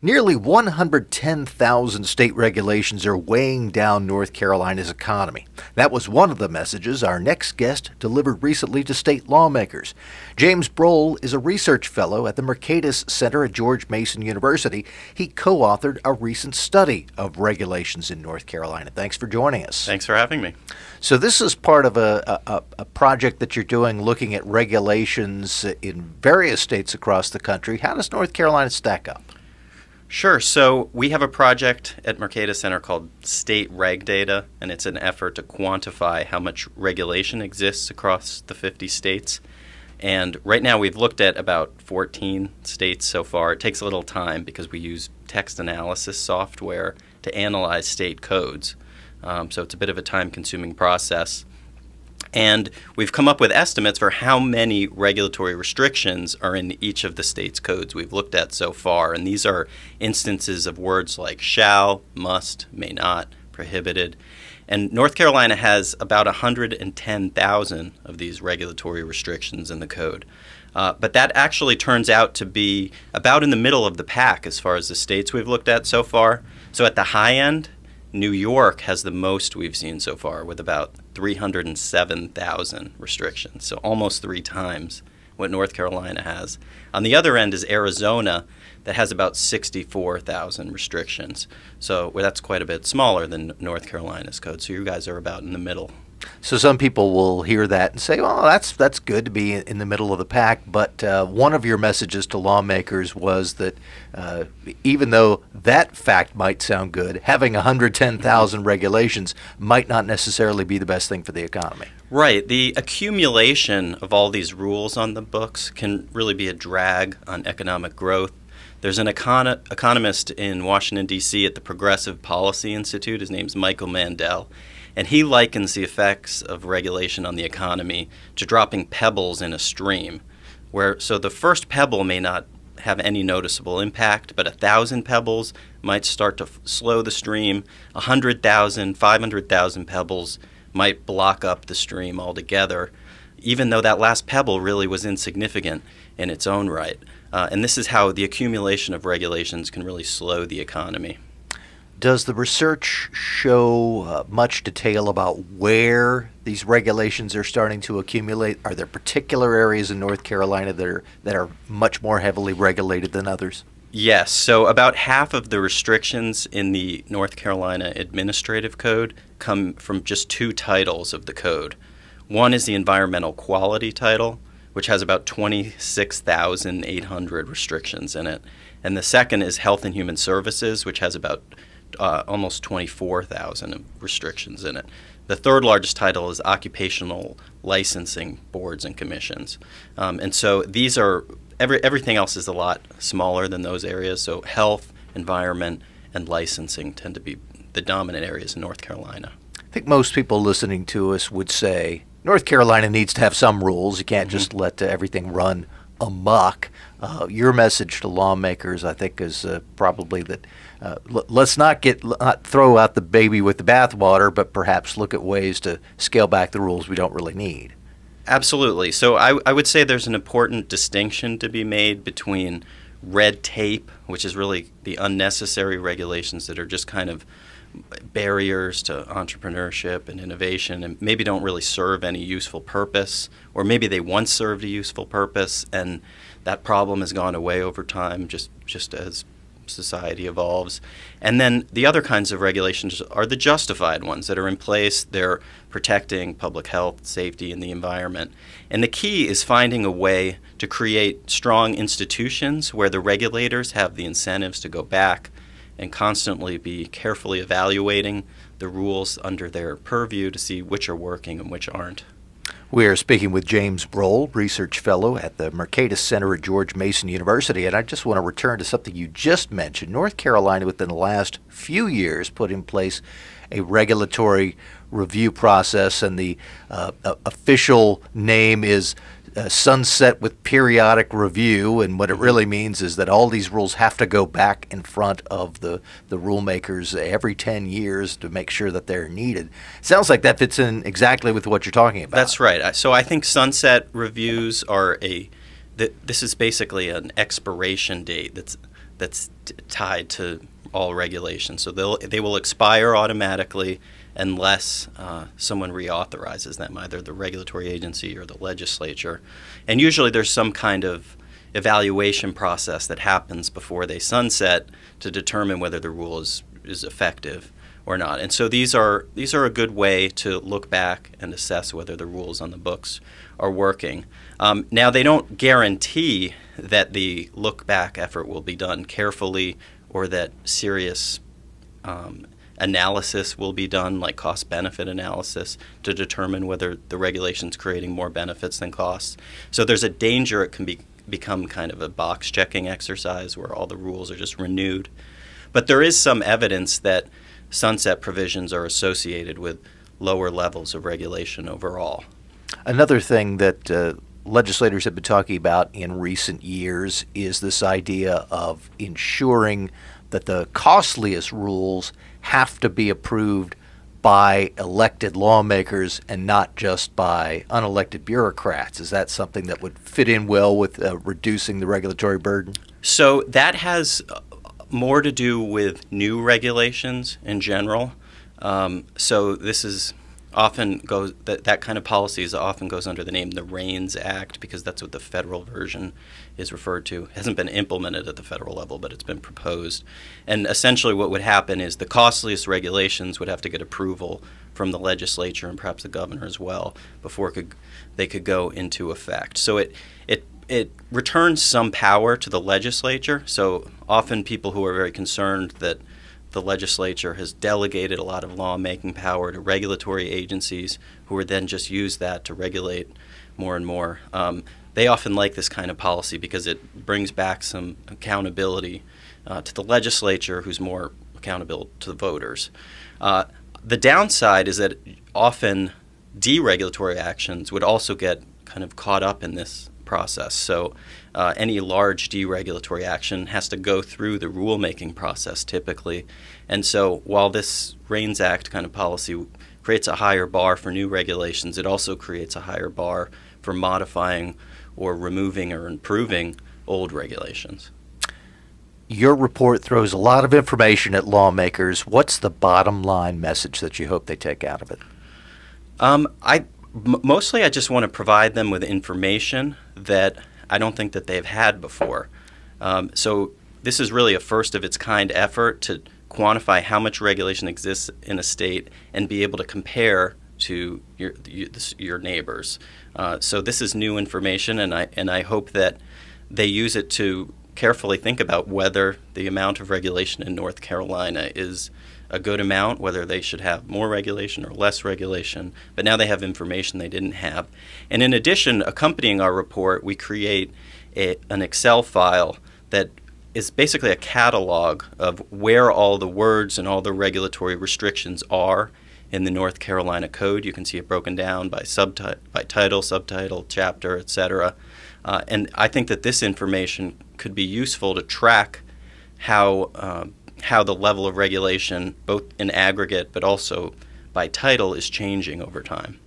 Nearly 110,000 state regulations are weighing down North Carolina's economy. That was one of the messages our next guest delivered recently to state lawmakers. James Broughel is a research fellow at the Mercatus Center at George Mason University. He co-authored a recent study of regulations in North Carolina. Thanks for joining us. Thanks for having me. So this is part of a project that you're doing looking at regulations in various states across the country. How does North Carolina stack up? Sure. So we have a project at Mercatus Center called State Reg Data, and it's an effort to quantify how much regulation exists across the 50 states. And right now we've looked at about 14 states so far. It takes a little time because we use text analysis software to analyze state codes. So it's a bit of a time-consuming process. And we've come up with estimates for how many regulatory restrictions are in each of the state's codes we've looked at so far. And these are instances of words like shall, must, may not, prohibited. And North Carolina has about 110,000 of these regulatory restrictions in the code. But that actually turns out to be about in the middle of the pack as far as the states we've looked at so far. So at the high end, New York has the most we've seen so far with about 307,000 restrictions, so almost 3 times what North Carolina has. On the other end is Arizona that has about 64,000 restrictions. So that's quite a bit smaller than North Carolina's code. So you guys are about in the middle. So some people will hear that and say, well, that's good to be in the middle of the pack. But one of your messages to lawmakers was that even though that fact might sound good, having 110,000 regulations might not necessarily be the best thing for the economy. Right. The accumulation of all these rules on the books can really be a drag on economic growth. There's an economist in Washington, D.C. at the Progressive Policy Institute. His name's Michael Mandel. And he likens the effects of regulation on the economy to dropping pebbles in a stream, so the first pebble may not have any noticeable impact, but 1,000 pebbles might start to slow the stream. 100,000, 500,000 pebbles might block up the stream altogether, even though that last pebble really was insignificant in its own right. And this is how the accumulation of regulations can really slow the economy. Does the research show much detail about where these regulations are starting to accumulate? Are there particular areas in North Carolina that are much more heavily regulated than others? Yes. So about half of the restrictions in the North Carolina Administrative Code come from just 2 titles of the code. One is the Environmental Quality title, which has about 26,800 restrictions in it. And the second is Health and Human Services, which has about almost 24,000 restrictions in it. The third largest title is Occupational Licensing Boards and Commissions. And so these are, everything else is a lot smaller than those areas. So health, environment, and licensing tend to be the dominant areas in North Carolina. I think most people listening to us would say North Carolina needs to have some rules. You can't just let everything run amok. Your message to lawmakers, I think, is probably that let's not throw out the baby with the bathwater, but perhaps look at ways to scale back the rules we don't really need. Absolutely. So I would say there's an important distinction to be made between red tape, which is really the unnecessary regulations that are just kind of barriers to entrepreneurship and innovation and maybe don't really serve any useful purpose, or maybe they once served a useful purpose and that problem has gone away over time just as society evolves. And then the other kinds of regulations are the justified ones that are in place. They're protecting public health, safety, and the environment. And the key is finding a way to create strong institutions where the regulators have the incentives to go back and constantly be carefully evaluating the rules under their purview to see which are working and which aren't. We are speaking with James Broughel, research fellow at the Mercatus Center at George Mason University. And I just want to return to something you just mentioned. North Carolina, within the last few years, put in place a regulatory review process, and the official name is sunset with periodic review. And what it really means is that all these rules have to go back in front of the rulemakers every 10 years to make sure that they're needed. Sounds like that fits in exactly with what you're talking about. That's right. So I think sunset reviews are this is basically an expiration date that's tied to all regulations. So they will expire automatically unless someone reauthorizes them, either the regulatory agency or the legislature. And usually there's some kind of evaluation process that happens before they sunset to determine whether the rule is effective or not. And so these are a good way to look back and assess whether the rules on the books are working. Now, they don't guarantee that the look back effort will be done carefully or that serious analysis will be done, like cost-benefit analysis, to determine whether the regulation's creating more benefits than costs. So there's a danger it can become kind of a box-checking exercise where all the rules are just renewed. But there is some evidence that sunset provisions are associated with lower levels of regulation overall. Another thing that legislators have been talking about in recent years is this idea of ensuring that the costliest rules have to be approved by elected lawmakers and not just by unelected bureaucrats. Is that something that would fit in well with reducing the regulatory burden? So that has more to do with new regulations in general. So this is often goes that kind of policy often goes under the name the Reins Act, because that's what the federal version is referred to. It hasn't been implemented at the federal level, but it's been proposed. And essentially what would happen is the costliest regulations would have to get approval from the legislature and perhaps the governor as well before they could go into effect. So it returns some power to the legislature. So often people who are very concerned that the legislature has delegated a lot of lawmaking power to regulatory agencies who would then just use that to regulate more and more. They often like this kind of policy because it brings back some accountability to the legislature, who's more accountable to the voters. The downside is that often deregulatory actions would also get kind of caught up in this process. So any large deregulatory action has to go through the rulemaking process typically. And so while this Reins Act kind of policy creates a higher bar for new regulations, it also creates a higher bar for modifying or removing or improving old regulations. Your report throws a lot of information at lawmakers. What's the bottom line message that you hope they take out of it? Mostly I just want to provide them with information that I don't think that they've had before. So this is really a first of its kind effort to quantify how much regulation exists in a state and be able to compare to your neighbors. So this is new information, and I hope that they use it to carefully think about whether the amount of regulation in North Carolina is a good amount, whether they should have more regulation or less regulation. But now they have information they didn't have. And in addition, accompanying our report, we create an Excel file that is basically a catalog of where all the words and all the regulatory restrictions are in the North Carolina Code. You can see it broken down by title, subtitle, chapter, etc. And I think that this information could be useful to track how the level of regulation, both in aggregate but also by title, is changing over time.